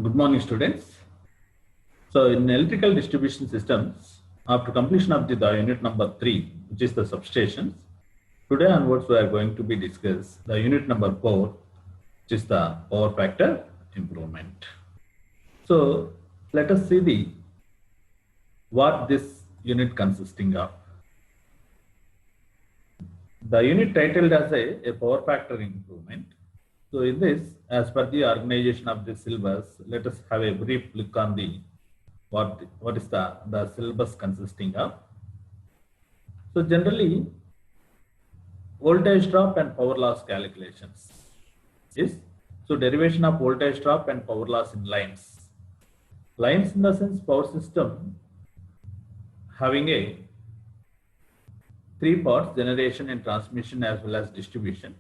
Good morning, students. So, in electrical distribution systems, after completion of the unit number 3, which is the substations, today onwards we are going to be discuss the unit number 4, which is the power factor improvement. So, let us see what this unit consisting of. The unit titled as a power factor improvement. So, in this, as per the organization of the syllabus, let us have a brief look on the what is the syllabus consisting of. So generally, voltage drop and power loss calculations is, so derivation of voltage drop and power loss in lines. Lines in the sense power system having a 3 parts: generation and transmission as well as distribution.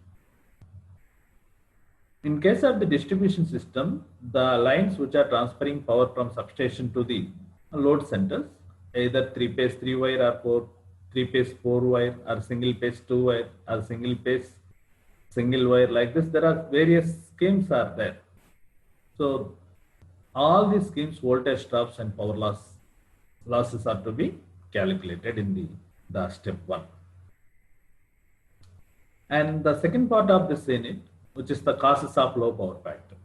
In case of the distribution system, the lines which are transferring power from substation to the load centers, either 3-phase 3-wire or 3-phase 4-wire or single-phase 2-wire or single-phase single-wire, like this, there are various schemes are there. So all these schemes, voltage drops and power losses are to be calculated in the step 1. And the second part of this unit, which is the causes of low power factor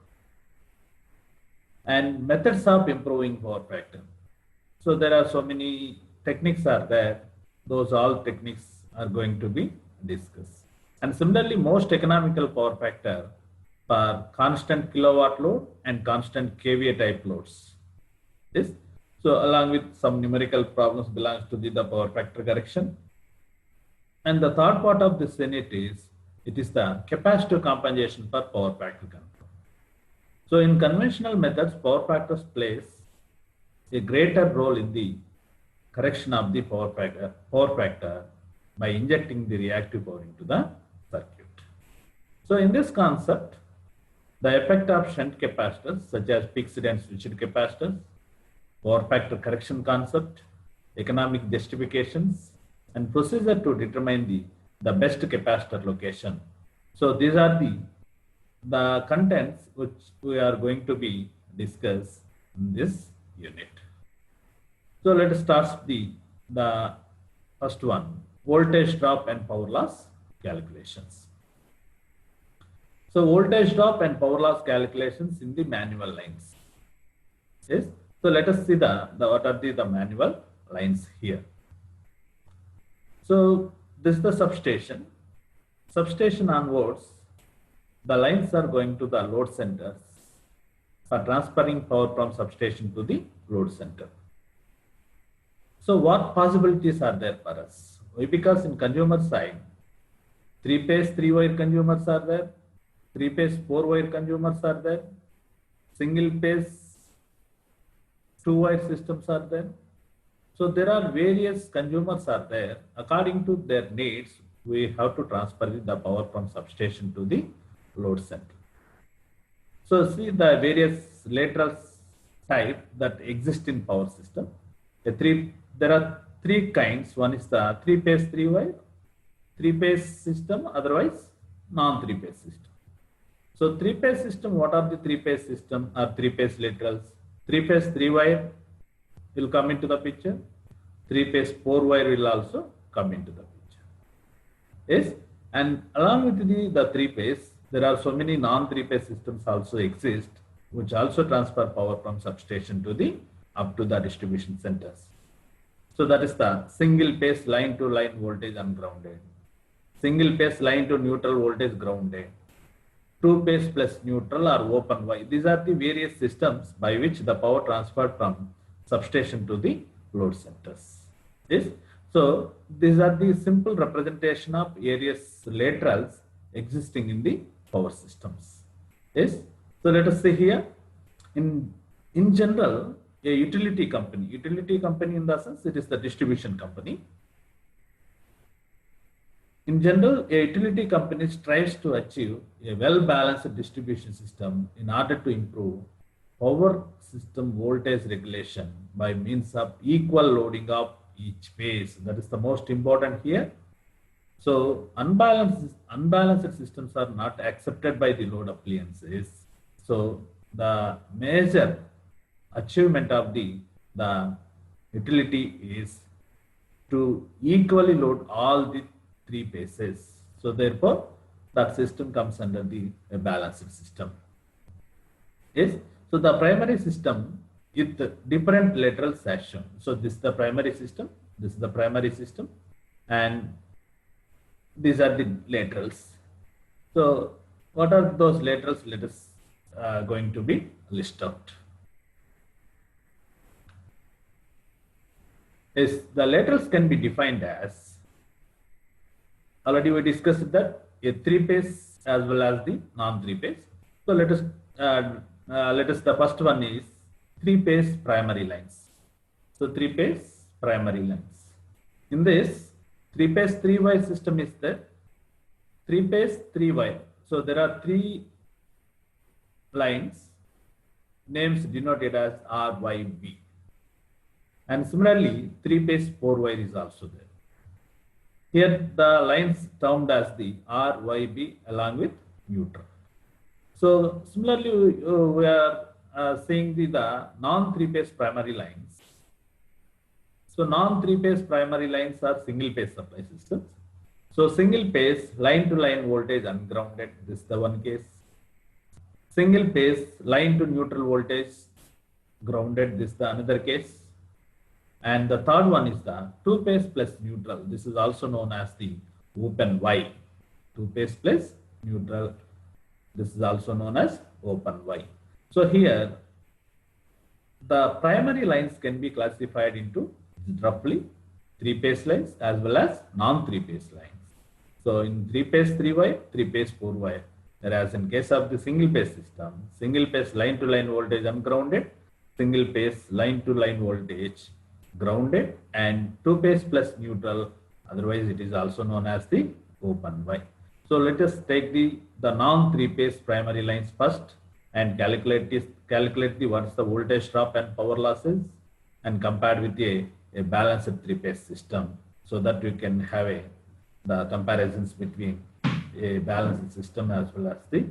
and methods of improving power factor. So there are so many techniques are there. Those all techniques are going to be discussed. And similarly, most economical power factor for constant kilowatt load and constant kVA type loads. This, so along with some numerical problems belongs to the power factor correction. And the third part of this unit is, it is the capacitive compensation for power factor control. So in conventional methods, power factors plays a greater role in the correction of the power factor by injecting the reactive power into the circuit. So in this concept, the effect of shunt capacitors such as fixed and switched capacitors, power factor correction concept, economic justifications, and procedure to determine the best capacitor location. So these are the contents which we are going to be discussed in this unit. So let us start the first one, voltage drop and power loss calculations. So voltage drop and power loss calculations in the manual lines. Yes. So let us see what are the manual lines here. So this is the substation. Substation onwards, the lines are going to the load centers for transferring power from substation to the load center. So what possibilities are there for us? Because in consumer side, 3-phase 3-wire consumers are there, 3-phase 4-wire consumers are there, single-phase 2-wire systems are there. So there are various consumers are there. According to their needs, we have to transfer the power from substation to the load center. So see the various lateral type that exist in power system. There are 3 kinds. One is the 3-phase 3-wire, 3-phase system, otherwise non-3-phase system. So 3-phase system, what are the 3-phase system or 3-phase laterals? 3-phase 3-wire will come into the picture. 3-phase 4-wire will also come into the picture. Yes, and along with the 3-phase, there are so many non-3-phase systems also exist, which also transfer power from substation to up to the distribution centers. So that is the single-phase line-to-line voltage ungrounded, single-phase line to neutral voltage grounded, 2-phase plus neutral or open Y. These are the various systems by which the power transferred from substation to the load centers. Yes. So these are the simple representation of various laterals existing in the power systems. Yes. So let us see here. In general, a utility company in the sense it is the distribution company. In general, a utility company strives to achieve a well-balanced distribution system in order to improve power system voltage regulation by means of equal loading of each phase. That is the most important here. So unbalanced systems are not accepted by the load appliances. So the major achievement of the utility is to equally load all the three phases. So therefore, that system comes under the balanced system. Yes. So the primary system with different lateral section. So this is the primary system. This is the primary system, and these are the laterals. So what are those laterals? Let us going to be list out. Is the laterals can be defined as, already we discussed that, a three-phase as well as the non-three-phase. So let us the first one is three-phase primary lines. So three-phase primary lines. In this three-phase three-wire system is the three-phase three-wire. So there are three lines, names denoted as R, Y, B. And similarly, three-phase four-wire is also there. Here the lines termed as the R, Y, B along with neutral. So similarly, we are seeing the non-three-phase primary lines. So non-three-phase primary lines are single-phase supply systems. So single-phase line-to-line voltage ungrounded, this is the one case. Single-phase line-to-neutral voltage grounded, this is the another case. And the third one is the two-phase plus neutral. This is also known as the open Y. Two-phase plus neutral. This is also known as open Y. So here, the primary lines can be classified into roughly three-phase lines as well as non-three-phase lines. So in three-phase three-wire, three-phase four-wire. Whereas in case of the single-phase system, single-phase line-to-line voltage ungrounded, single-phase line-to-line voltage grounded, and two-phase plus neutral. Otherwise, it is also known as the open Y. So let us take the non-three-phase primary lines first and calculate what's the voltage drop and power losses, and compared with a balanced three-phase system, so that you can have the comparisons between a balanced system as well as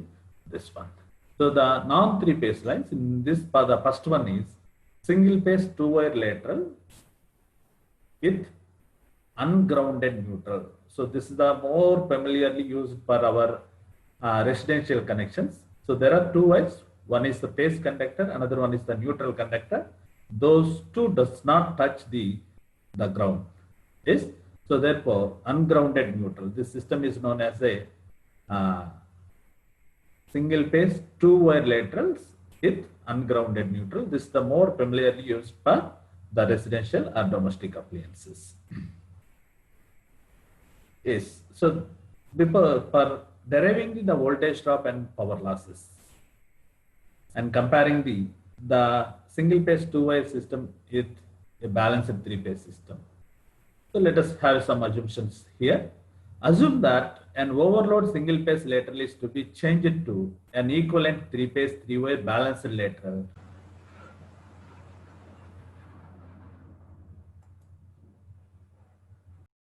this one. So the non-three-phase lines in this part, the first one is single-phase two-wire lateral with ungrounded neutral. So this is the more familiarly used for our residential connections. So there are two wires. One is the phase conductor, another one is the neutral conductor. Those two does not touch the ground. Yes. So therefore, ungrounded neutral. This system is known as a single phase two-wire laterals with ungrounded neutral. This is the more familiarly used for the residential or domestic appliances. Yes. So for deriving the voltage drop and power losses and comparing the single phase two-wire system with a balanced three-phase system. So let us have some assumptions here. Assume that an overload single phase lateral is to be changed to an equivalent three-phase three-wire balanced lateral